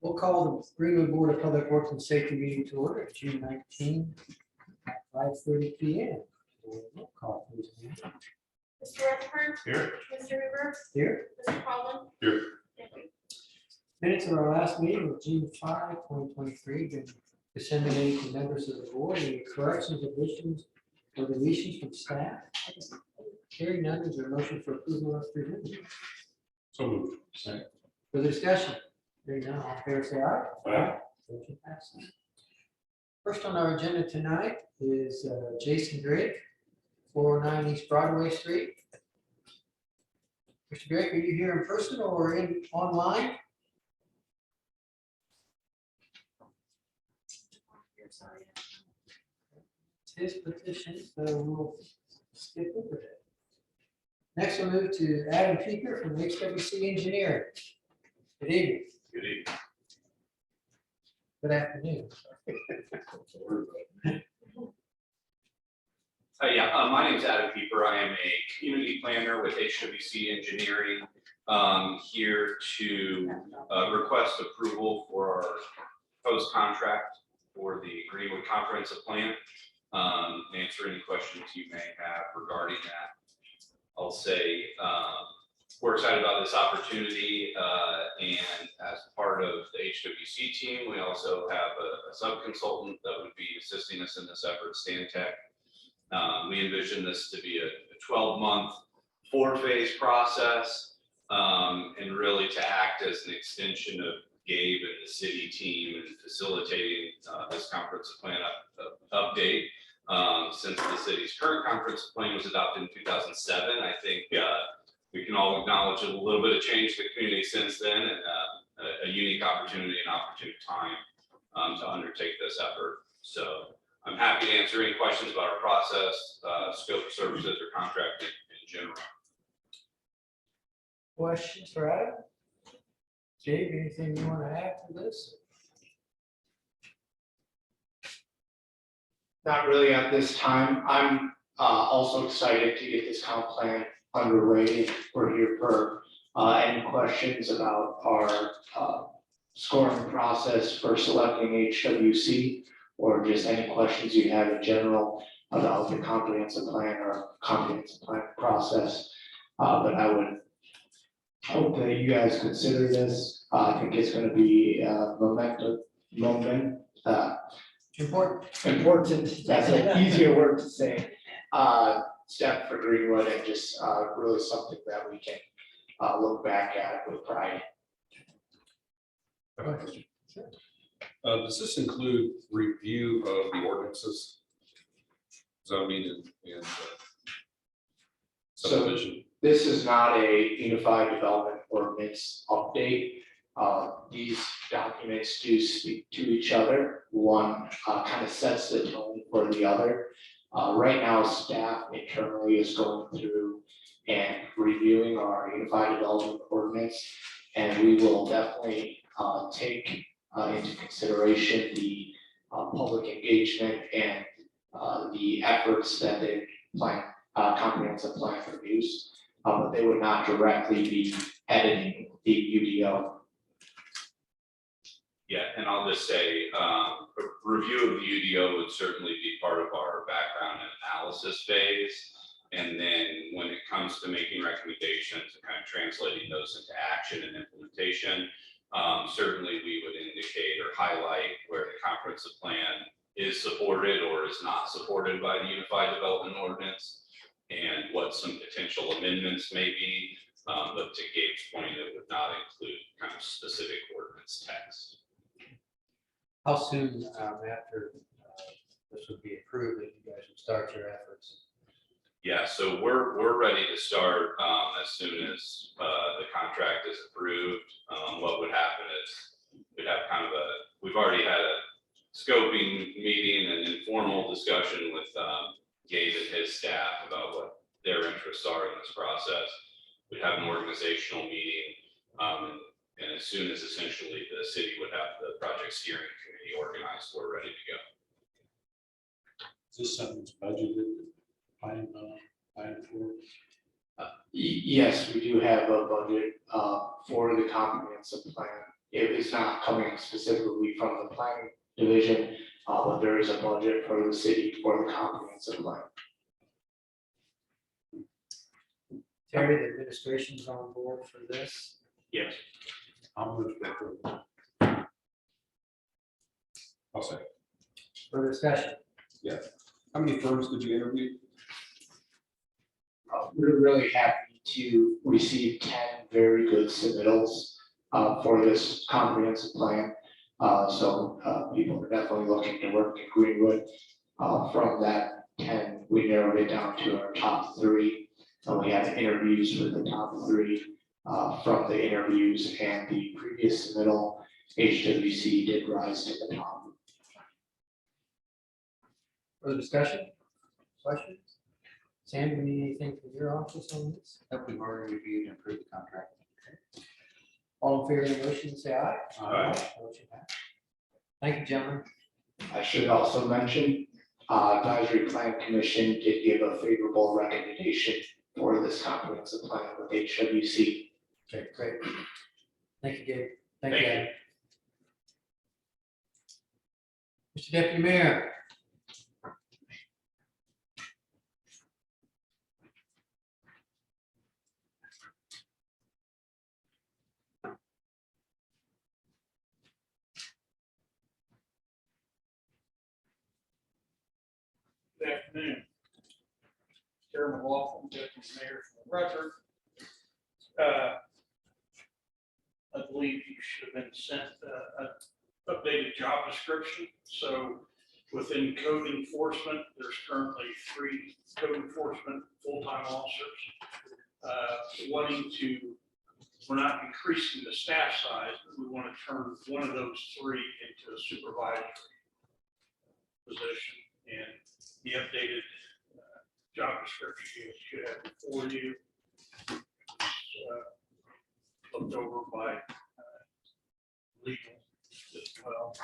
We'll call the Greenwood Board of Public Works and Safety meeting to order, June 19 at 5:30 p.m. Roll call, please, ma'am. Mr. Rutherford. Here. Mr. Hoover. Here, Mr. Conlon. Here. Thank you. minutes of our last meeting of June 5, 2023, been disseminated to members of the board. Any corrections, additions, or deletions from staff? Hearing none, is there a motion for approval as presented? So moved. Second. For discussion, hearing none, all in favor say aye. Aye. Motion passes. First on our agenda tonight is Jason Drake, 409 East Broadway Street. Mr. Drake, are you here in person or online? It's his petition, so we'll skip over it. Next, we'll move to Adam Peeker from HWC Engineering. Good evening. Good evening. Good afternoon. My name is Adam Pieper. I am a community planner with HWC Engineering, here to request approval for our proposed contract for the Greenwood Comprehensive Plan. Answer any questions you may have regarding that. I'll say we're excited about this opportunity, and as part of the HWC team, we also have a sub-consultant that would be assisting us in this effort, Stantec. We envision this to be a 12-month, 4-phase process, and really to act as an extension of Gabe and the city team in facilitating this comprehensive plan update. Since the city's current comprehensive plan was adopted in 2007, I think we can all acknowledge a little bit of change in the community since then, and a unique opportunity and opportune time to undertake this effort. So I'm happy to answer any questions about our process, scope of services, or contract in general. Questions for Adam? Dave, anything you want to add to this? Not really at this time. I'm also excited to get this comp plan underway. We're here for any questions about our scoring process for selecting HWC, or just any questions you have in general about the comprehensive plan or comprehensive plan process. But I would hope that you guys consider this. I think it's going to be important, that's an easier word to say, step for Greenwood, and just really something that we can look back at with pride. Does this include review of the ordinances? Zoning and subdivision? This is not a unified development ordinance update. These documents do speak to each other. One kind of sets the tone for the other. Right now, staff internally is going through and reviewing our unified development ordinance, and we will definitely take into consideration the public engagement and the efforts that the plan, comprehensive plan reviews, but they would not directly be editing the UDO. Yeah, and I'll just say, a review of the UDO would certainly be part of our background and analysis phase. And then when it comes to making recommendations and kind of translating those into action and implementation, certainly we would indicate or highlight where the comprehensive plan is supported or is not supported by the Unified Development Ordinance, and what some potential amendments may be. But to Gabe's point, it would not include kind of specific ordinance text. How soon after this would be approved that you guys would start your efforts? Yeah, so we're ready to start as soon as the contract is approved. What would happen is we'd have kind of we've already had a scoping meeting and informal discussion with Gabe and his staff about what their interests are in this process. We'd have an organizational meeting, and as soon as essentially the city would have the project steering committee organized, we're ready to go. Is this something that's budgeted, plan for? Yes, we do have a budget for the comprehensive plan. It is not coming specifically from the planning division, but there is a budget for the city for the comprehensive plan. Terry, the administration's on board for this. Yes. I'll move to approve. I'll say. For discussion, How many firms did you interview? We're really happy to receive 10 very good submittals for this comprehensive plan. So people are definitely looking to work in Greenwood. From that 10, we narrowed it down to our top 3. So we had interviews with the top 3. From the interviews and the previous submittal, HWC did rise to the top. for discussion, questions? Sam, do you need anything from your office on this? Hope we've already reviewed and approved the contract. All in favor of the motion, say aye. Aye. Motion passed. Thank you, gentlemen. I should also mention, Advisory Plan Commission did give a favorable recommendation for this comprehensive plan with HWC. Okay, great. Thank you, Gabe. Thank Thank you. you. Adam. Mr. Deputy Mayor. Good afternoon. Chairman Laughlin, Deputy Mayor for the record. I believe you should have been sent an updated job description. So within code enforcement, there's currently 3 code enforcement full-time officers. We're not increasing the staff size, but we want to turn one of those 3 into a supervisory position. And the updated job description you should have before you. Looked over by legal as well.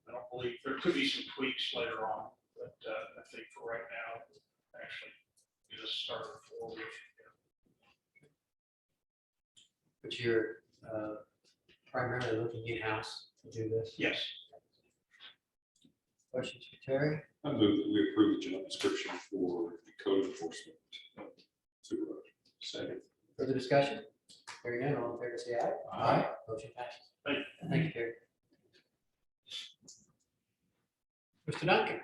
I don't believe, there could be some tweaks later on, but I think for right now, actually, you just started forward. But you're primarily looking in-house to do this. Yes, Questions for Terry? I move that we approve the job description for the code enforcement supervisor. Second. Further discussion? Hearing none, all in favor, say aye. Aye. Motion passes. Thank Thank you, Terry. Mr. Duncan?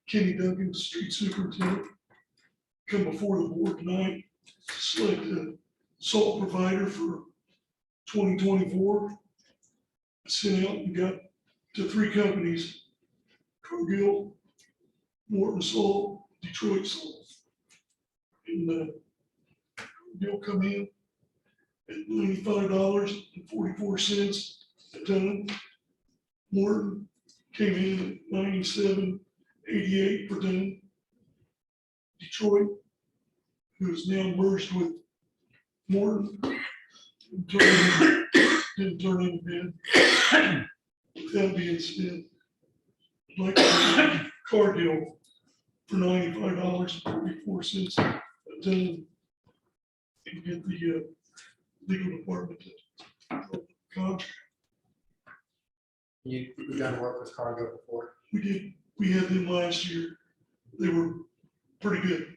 Kenny Duncan, street superintendent, come before the board tonight to select a salt provider for 2024. I sent out and got to 3 companies, Cargill, Morton Salt, Detroit Salt. And Cargill come in at $95.44 a ton. Morton came in at $97.88 per ton. Detroit, who is now merged with Morton, didn't turn in a bid. With that being said, I'd like to Cargill for $95.44 a ton and get the legal department to contract. You've done work with Cargo before. We did, we had them last year. They were pretty good.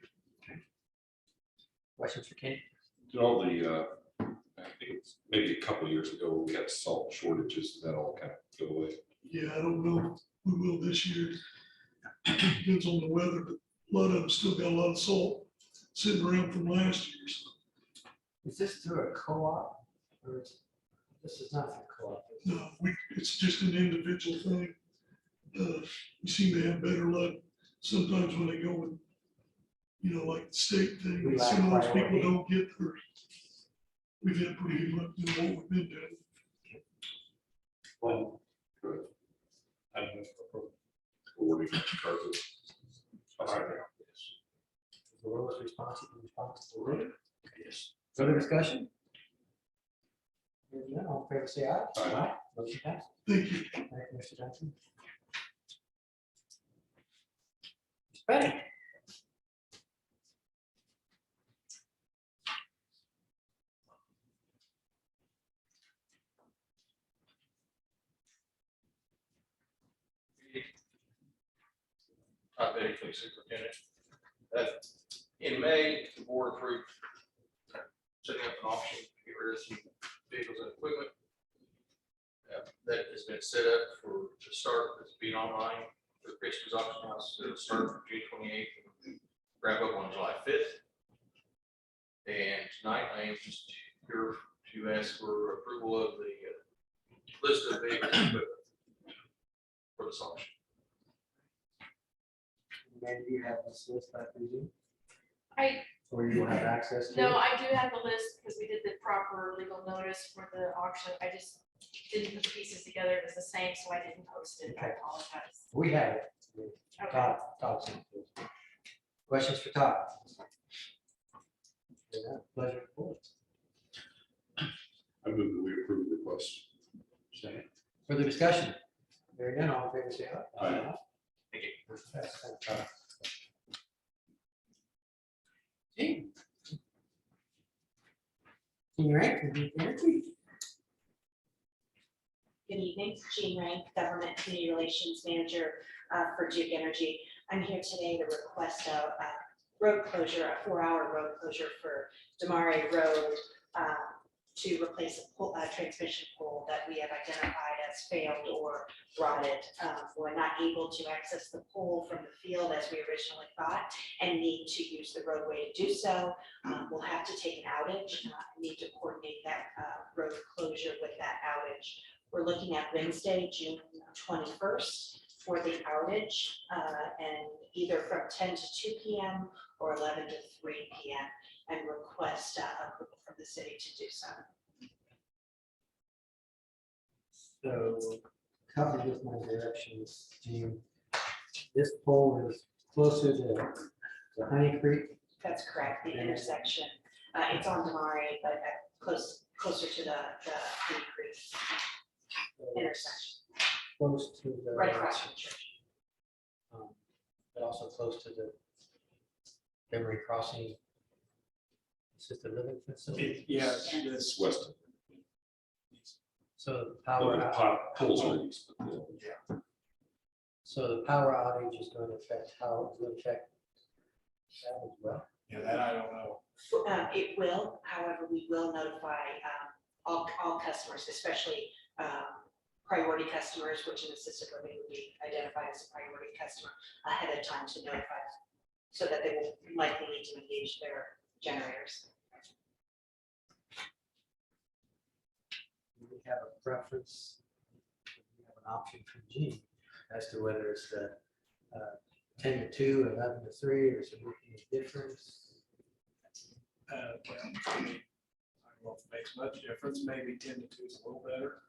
Questions for Kenny? Did all the, I think it's maybe a couple of years ago, we had salt shortages, that all kind of go away. Yeah, I don't know. We will this year. Depends on the weather, but a lot of them still got a lot of salt sitting around from last year. So, Is this through a co-op? Or this is not through co-op? is it? no, it's just an individual thing. We seem to have better luck sometimes when they go with, like the state thing. We lack Some of those people priority. don't get theirs. We've had pretty good luck in what we've been doing. Well, good. I don't know. Forwarding charges. The role is responsible. Yes. Further discussion? Hearing none, all in favor, say aye. Aye. Motion passed. Thank you. Thank you, Mr. Johnson. Ms. Betty. Todd Betty, Police Superintendent. In May, the board approved setting up an auction to get rid of some vehicles and equipment. That has been set up to start, it's being online for Christmas auction house, to start from June 28th, wrap up on July 5th. And tonight, I am just here to ask for approval of the list of vehicles and equipment for this auction. Amanda, do you have this list, I presume? I, Or you have access to it? no, I do have the list because we did the proper legal notice for the auction. I just didn't put the pieces together. It was the same, so I didn't post it. I Okay. apologize. We have it. Okay. Todd sent it. Questions for Todd? Yeah, pleasure. Report. I move that we approve the request. Second. Further discussion? Hearing none, all in favor, say aye. Aye. Thank you. Motion passed. Thank you, Todd. Gene. Senior rank, Energy. Good evening, Jean Rank, Government Community Relations Manager for Duke Energy. I'm here today to request a road closure, a 4-hour road closure for Damare Road to replace a transmission pole that we have identified as failed or rotted. We're not able to access the pole from the field as we originally thought and need to use the roadway to do so. We'll have to take an outage, need to coordinate that road closure with that outage. We're looking at Wednesday, June 21st for the outage, and either from 10 to 2 p.m. or 11 to 3 p.m. and request approval from the city to do so. So, covered with my directions, Gene. This pole is closer to Honey Creek. That's correct, the intersection. It's on Damare, but closer to the Honey Creek intersection, Close to the. right across from the church. But also close to the Memory Crossing assisted living facility. Yeah, this, West. So the power, Poles are east. but the- so the power outage is going to affect how it will affect that as well. yeah, that I don't know. It will, however, we will notify all customers, especially priority customers, which in assisted living would be identified as a priority customer ahead of time to notify them, so that they will likely need to engage their generators. We have a preference, we have an option from Gene as to whether it's the 10 to 2, 11 to 3, or something difference. Well, I mean, I don't know if it makes much difference, maybe 10 to 2 is a little better.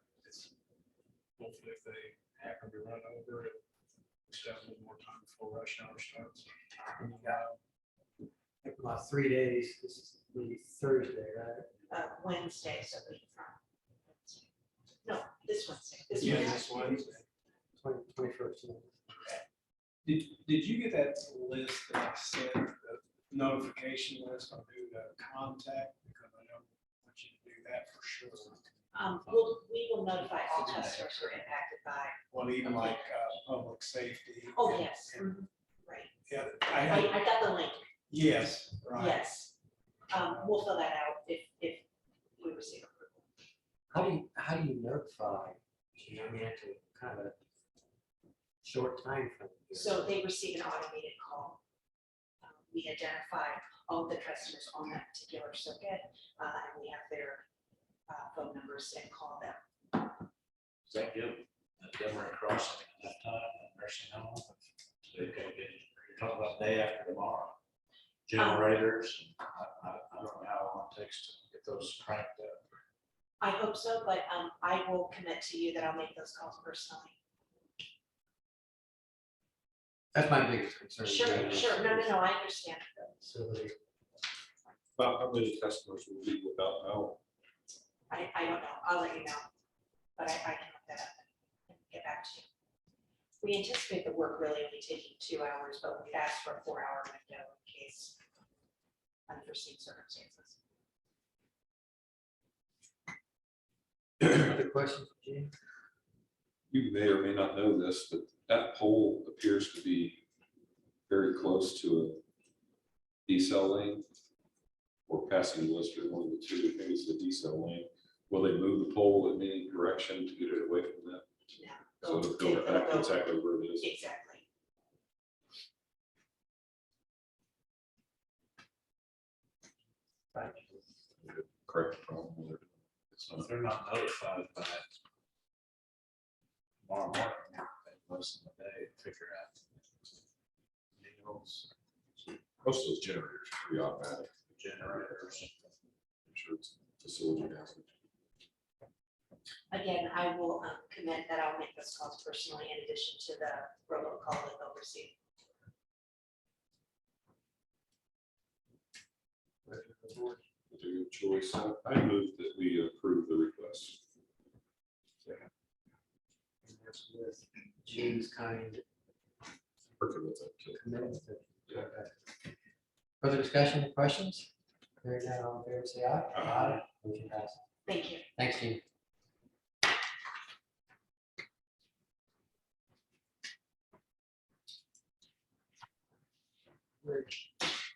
Hopefully if they happen to run over it, we still have a little more time before rush hour starts. And you got about 3 days, this will be Thursday, right? Wednesday, so we from. No, this Wednesday. Yeah, Wednesday. this Wednesday. 21st. Did you get that list that I sent, the notification list on who to contact? Because I know I want you to do that for sure. We will notify all customers who are impacted by, Well, even like public safety. oh, yes, mhm, right. Yeah, I had, I got the link, yes, right. yes. We'll fill that out if we receive approval. How do you notify? I mean, it's a kind of a short time frame. here. So they receive an automated call. We identify all of the customers on that particular circuit, and we have their phone numbers and call them. Does that give Demery Crossing enough time, and nursing home? So they can get, you're talking about day after tomorrow. Generators, I don't know how long it takes to get those cranked up. I hope so, but I will commit to you that I'll make those calls personally. That's my biggest concern. Sure, no, I understand. So they- About how many customers will be without power? I don't know, I'll let you know, but I can look that up and get back to you. We anticipate the work really only taking 2 hours, but we asked for a 4-hour window in case unforeseen circumstances. Other questions, Gene? You may or may not know this, but that pole appears to be very close to a decel lane or passing blister, one of the two. I think it's the decel lane. Will they move the pole in any direction to get it away from that? So it'll go back exactly where it is. Exactly. Correct. the problem with it. It's So not- if they're not notified by tomorrow morning, they listen the day, to figure out. Needles, Most of those generators are pretty automatic. generators. I'm sure it's facility has it. Again, I will commit that I'll make those calls personally in addition to the robocall that they'll receive. It's a good choice. I move that we approve the request. And that's with Gene's kind Working with it. too. commitment. Further discussion, questions? Hearing none, all in favor, say aye. Aye. Motion passes. Thank you. Thanks, Gene.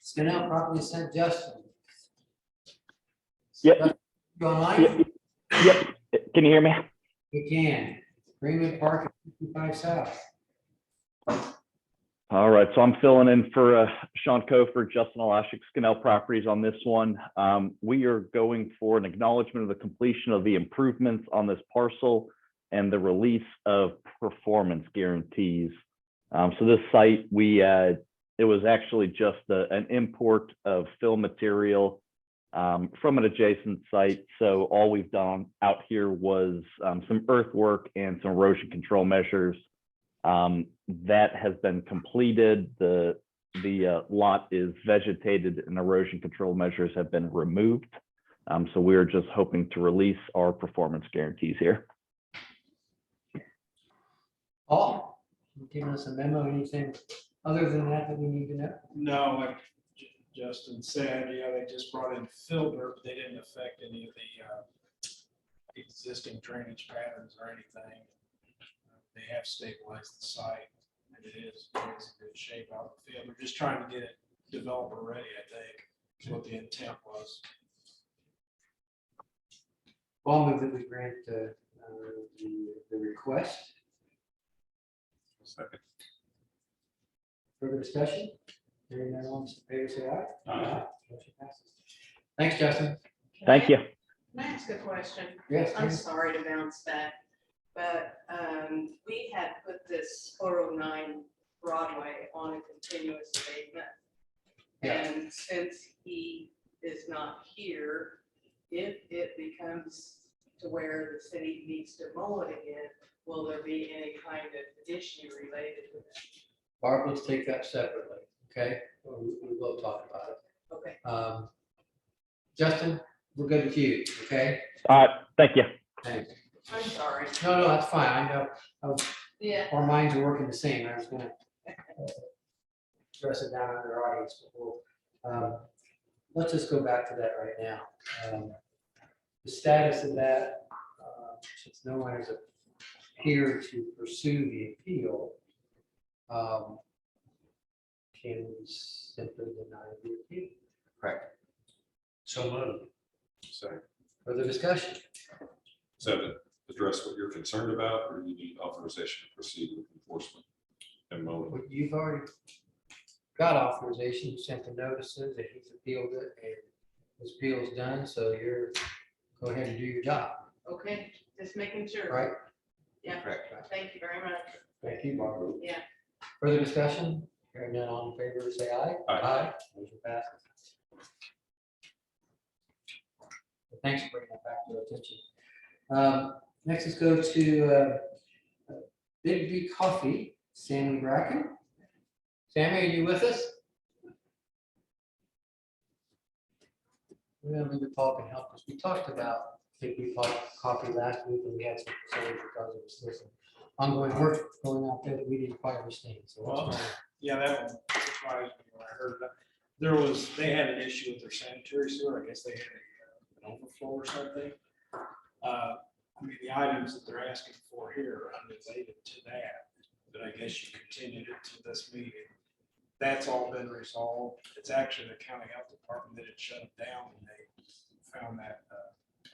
Scanel property sent Justin. Yep. You online? Yep, can you hear me? We can. Greenwood Park, 55 South. All right, so I'm filling in for Sean Cofer, Justin Alashik, Scanel Properties on this one. We are going for an acknowledgement of the completion of the improvements on this parcel and the release of performance guarantees. So this site, it was actually just an import of fill material from an adjacent site. So all we've done out here was some earthwork and some erosion control measures. That has been completed. The lot is vegetated and erosion control measures have been removed. So we're just hoping to release our performance guarantees here. Paul, you giving us a memo, anything other than that we need to know? No, like Justin said, yeah, they just brought in filter, but they didn't affect any of the existing drainage patterns or anything. They have stabilized the site and it is in good shape out in the field. We're just trying to get it developer ready, I think, is what the intent was. Well, I'll move that we grant the request. Second. Further discussion? Hearing none, all in favor, say aye. Aye. Motion passes. Thanks, Justin. Thank you. Can I ask a question? Yes. I'm sorry to bounce back, but we had put this 409 Broadway on a continuous abatement. Yeah. And since he is not here, if it becomes to where the city needs to mow it again, will there be any kind of issue related to that? Barb, let's take that separately, okay? We will talk about it. Okay. Justin, we're good with you, okay? Thank you. Thanks. I'm sorry. No, that's fine. I know Yeah. our minds are working the same. I was gonna address it down in our audience before. Let's just go back to that right now. The status of that, since no one is here to pursue the appeal, can we simply deny the appeal? Correct. So moved. Second. Further discussion? Is that to address what you're concerned about, or you need authorization to proceed with enforcement and mowing? Well, you've already got authorization, you sent the notices that he's appealed it and his appeal is done, so you're, go ahead and do your job, Okay, just making sure. right? Yeah. Correct. Thank you very much. Thank you, Barbara. Yeah. Further discussion? Hearing none, all in favor, say aye. Aye. Motion passes. Thanks for bringing that back to our attention. Next, let's go to Big V Coffee, Sammy Bracken. Sammy, are you with us? Well, maybe Paul can help us. We talked about think we copied last week and we had some concerns because of this listen. Ongoing work going out there that we didn't quite understand, so. what's Well, going on? Yeah, that one surprised me when I heard that. They had an issue with their sanitary sewer. I guess they had an overflow or something. I mean, the items that they're asking for here are unrelated to that, but I guess you continued it to this meeting. That's all been resolved. It's actually the county health department that had shut it down and they found that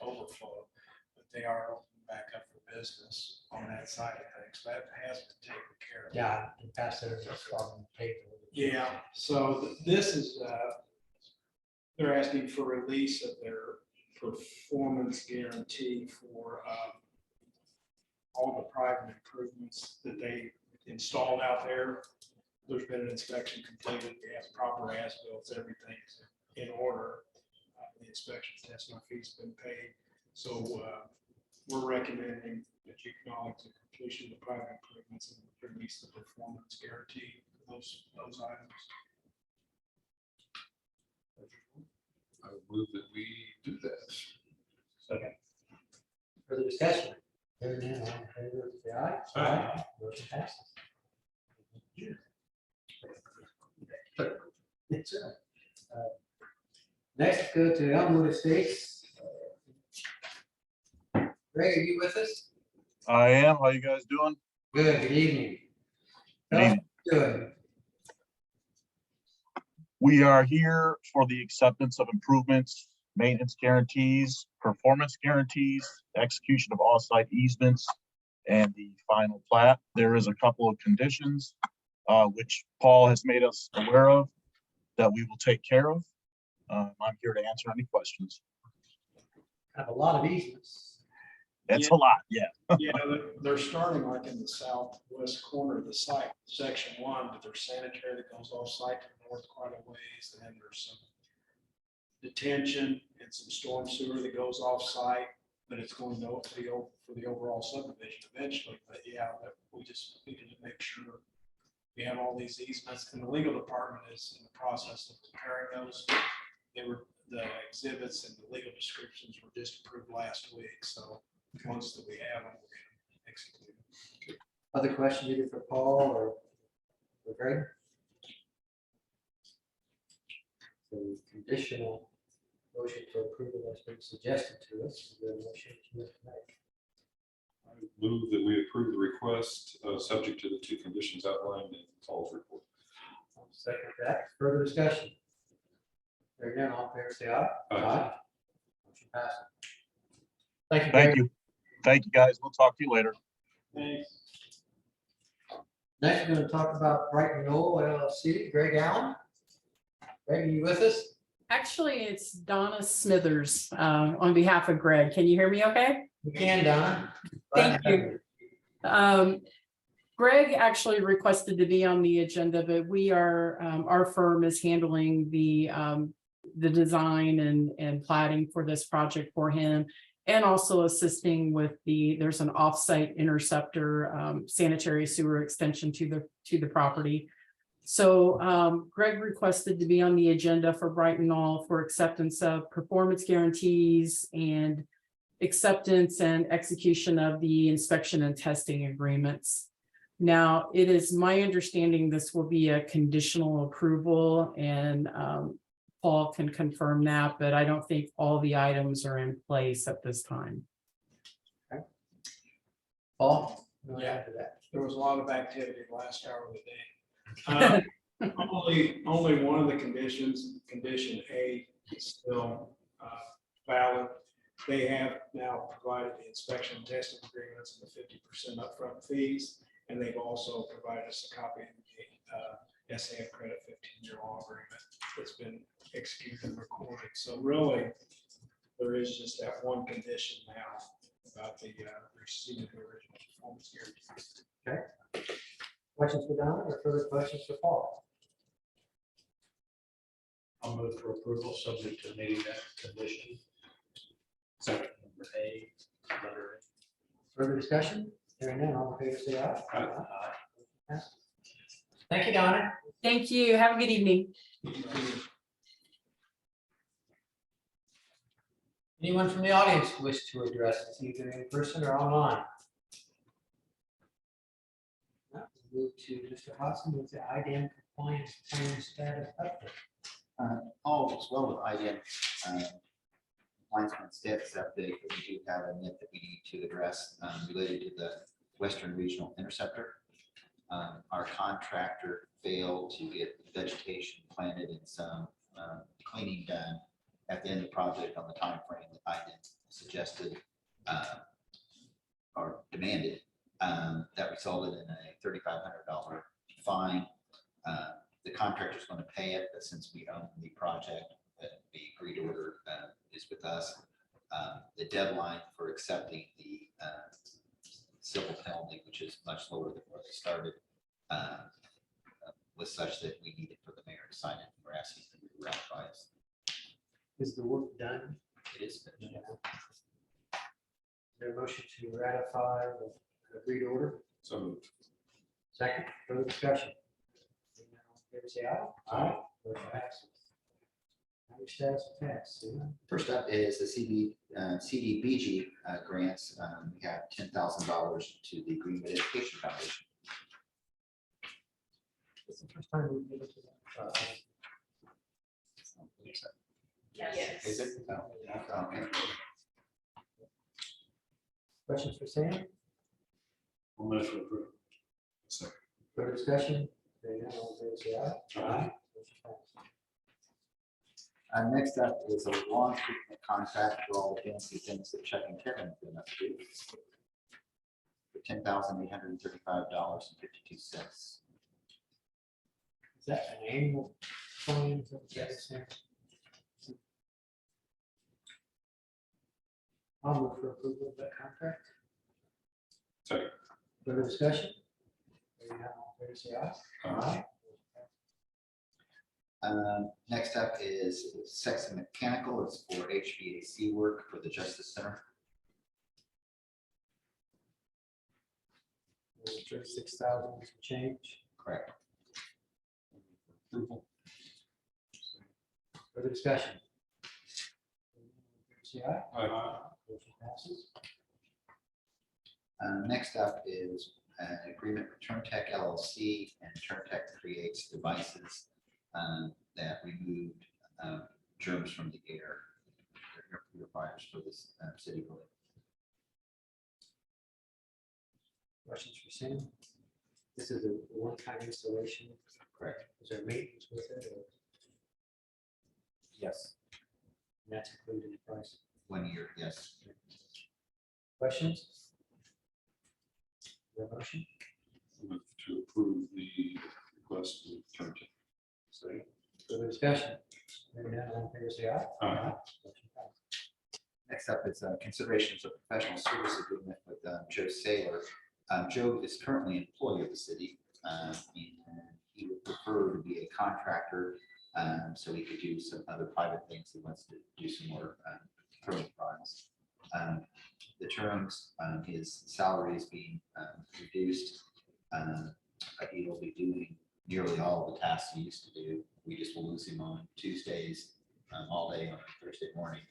overflow. But they are opening back up for business on that side of things. That has been taken care of. Yeah, and pass it as a problem paper. Yeah, so this is, they're asking for release of their performance guarantee for all the private improvements that they installed out there. There's been an inspection completed, they have proper as-bills, everything's in order. The inspection test, my fee's been paid, so we're recommending that you acknowledge the completion of the private improvements and release the performance guarantee for those items. I would move that we do that. Second. Further discussion? Hearing none, all in favor, say aye. Aye. Motion passes. That's right. Next, go to Elmwood Estates. Greg, are you with us? I am. How you guys doing? Good evening. Good evening. Good. We are here for the acceptance of improvements, maintenance guarantees, performance guarantees, execution of off-site easements, and the final plat. There is a couple of conditions which Paul has made us aware of that we will take care of. I'm here to answer any questions. Have a lot of easements. It's a lot, yeah. Yeah, they're starting like in the southwest corner of the site, section 1, but there's sanitary that goes off site to the north quite a ways, and then there's some detention and some storm sewer that goes off site, but it's going to for the overall subdivision eventually. But yeah, that we just needed to make sure we have all these easements, and the legal department is in the process of preparing those. The exhibits and the legal descriptions were just approved last week, so once that we have them, we're going to execute them. Other questions either for Paul or for Greg? So conditional motion for approval has been suggested to us. Is there a motion to make? I would move that we approve the request, subject to the two conditions outlined in Paul's report. I'll second that. Further discussion? Hearing none, all in favor, say aye. Aye. Motion passes. Thank you. Thank Greg. you. Thank you, guys. We'll talk to you later. Thanks. Next, we're going to talk about Brighton Knoll LLC. Greg Allen. Greg, are you with us? Actually, it's Donna Smithers on behalf of Greg. Can you hear me okay? We can, Donna. Thank you. Greg actually requested to be on the agenda, but we are, our firm is handling the design and plating for this project for him, and also assisting with there's an offsite interceptor sanitary sewer extension to the property. So Greg requested to be on the agenda for Brighton Knoll for acceptance of performance guarantees and acceptance and execution of the inspection and testing agreements. Now, it is my understanding this will be a conditional approval, and Paul can confirm that, but I don't think all the items are in place at this time. Paul? Yeah. After that. There was a lot of activity the last hour of the day. Only one of the conditions, condition A, is still valid. They have now provided the inspection and testing agreements and the 50% upfront fees, and they've also provided us a copy of the SAF credit 15-year law agreement that's been executed and recorded. So really, there is just that one condition now about the receiving the original performance guarantees. Okay. Questions for Donna or further questions for Paul? I'll move for approval, subject to meeting that condition. Second, number A, letter Further discussion? Hearing none, all in favor, say aye. A. Thank you, Donna. Thank you. Have a good evening. Anyone from the audience wish to address us either in person or online? No, we'll move to Mr. Hodson with the IDAM compliance plan status update. All is well with IDM. Compliance plan status update, but we do have a nit that we need to address related to the Western Regional Interceptor. Our contractor failed to get vegetation planted and some cleaning done at the end of the project on the time frame that IDM suggested or demanded. That resulted in a $3,500 fine. The contractor is going to pay it, but since we own the project, the agreed order is with us. The deadline for accepting the civil penalty, which is much lower than where they started, was such that we needed for the mayor to sign it. We're asking them to ratify it. Is the work done? It is. Is there a motion to ratify the agreed order? So moved. Second, further discussion? Seeing none, all in favor, say aye. Aye. Motion passes. Now your status of tax, Susan. First up is the CDBG grants. We have $10,000 to the Greenwood Education Foundation. It's the first time we've given to that. Yes. Is it? Oh, okay. Questions for Sam? Motion approved. Further discussion? Seeing none, all in favor, say aye. Aye. Motion passes. Next up is a lawn treatment contract for all the fancy things that Chuck and Kevin have been up to. For $10,835.52. Is that an annual plan? Yes. I'll move for approval of that contract. Second. Further discussion? Seeing none, all in favor, say aye. Aye. Next up is Sexton Mechanical. It's for HVAC work for the Justice Center. 36,000 change. Correct. Approval. Further discussion? Say aye. Aye. Motion passes. Next up is an agreement with TurnTech LLC, and TurnTech creates devices that remove germs from the air. They're air purifiers for this city building. Questions for Sam? This is a one-time installation. Correct. Is there maintenance with it? Or Yes. and that's included in the price? 1 year, yes. Questions? Your motion? Move to approve the request of TurnTech. Second. Further discussion? Hearing none, all in favor, say aye. Aye. Motion passes. Next up is considerations of professional service agreement with Joe Saylor. Joe is currently an employee of the city, and he would prefer to be a contractor, so he could do some other private things. He wants to do some more permit files. The terms, his salary is being reduced. He will be doing nearly all of the tasks he used to do. We just will lose him on Tuesdays, all day on Thursday morning.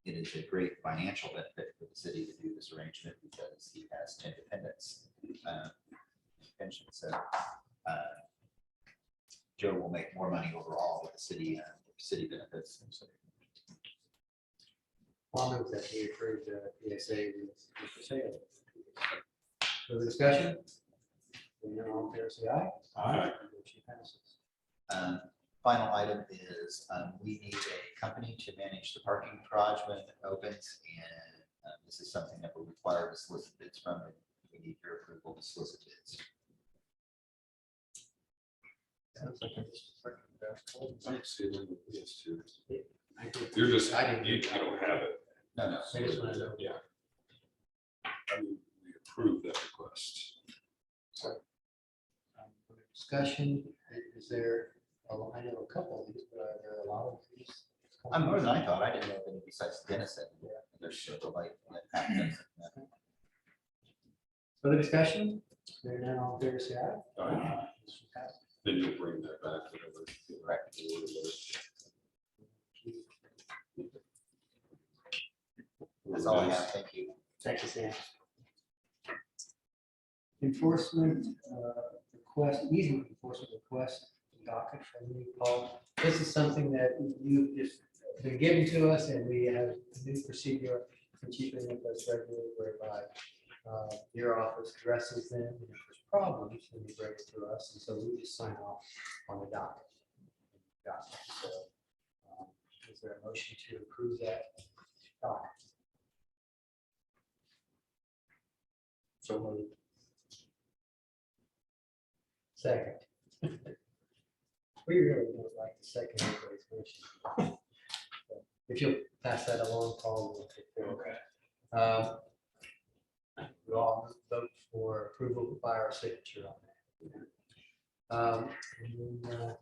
It is a great financial benefit for the city to do this arrangement because he has 10 dependents pension. So Joe will make more money overall with the city benefits. I'll move that he approve the PSA with Mr. Saylor. Further discussion? Hearing none, all in favor, say aye. Aye. Motion passes. Final item is we need a company to manage the parking garage when it opens, and this is something that we're required to solicit bids from, and we need your approval to solicit bids. Sounds like I'm just working with us. I see it in the PS too. I did- You're just, I didn't. you don't have it. No, no. I just wanted to- Yeah. I mean, we approve that request. Discussion, is there, I know a couple of these, but are there a lot of these? More than I thought. I didn't know of any besides Dennison. There's still like half Dennison. Further discussion? Hearing none, all in favor, say aye. Aye. Motion passes. Then you'll bring that back, whatever. Correct. all I have. Thank you. Thank you, Sam. Enforcement request, easement enforcement request docket from you, Paul. This is something that you've just been given to us, and we have a new procedure for keeping with us regularly, whereby your office addresses them, and if there's problems, then you bring it to us, and so we just sign off on the docket. So, is there a motion to approve that docket? So moved. Second. We really don't like the second everybody's motion. If you'll pass that along, Paul, we'll take care of it. We all vote for approval by our signature on that.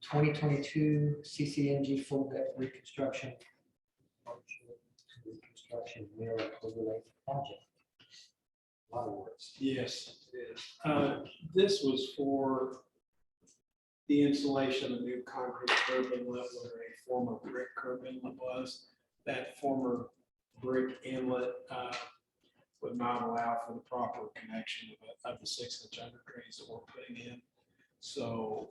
2022 CCNG full depth reconstruction. Reconstruction mill overlay project. A lot of words. Yes, it is. This was for the installation of new concrete curb inlet where a former brick curb inlet was. That former brick inlet would not allow for the proper connection of the 6-inch under drains that we're putting in. So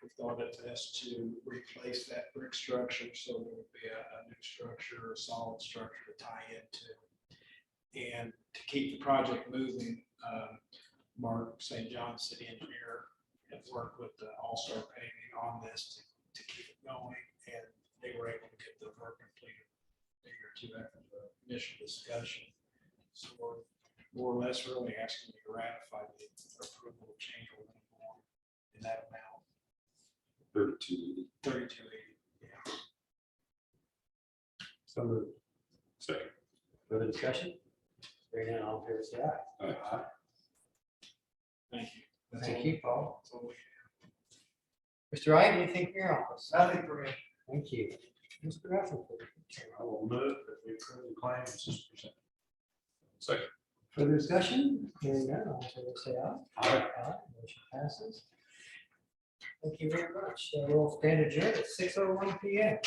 we thought it best to replace that brick structure, so there would be a new structure, a solid structure to tie into. And to keep the project moving, Mark St. John, city engineer, has worked with the All-Star Paving on this to keep it going, and they were able to get the work completed a day or two after the initial discussion. So we're more or less really asking you to ratify the approval of change order number 1 in that amount. 3280. 3280, yeah. So moved. Second. Further discussion? Hearing none, all in favor, say aye. Aye. Thank you. That's Thank all- you, Paul. that's all we have. Mr. Wright, anything from your office? Nothing for me. Thank you. Mr. Rutherford. I will move that we approve the claims as presented. Second. Further discussion? Hearing none, all in favor, say aye. Aye. Motion passes. Thank you very much. We'll stand adjourned at 6:01 PM.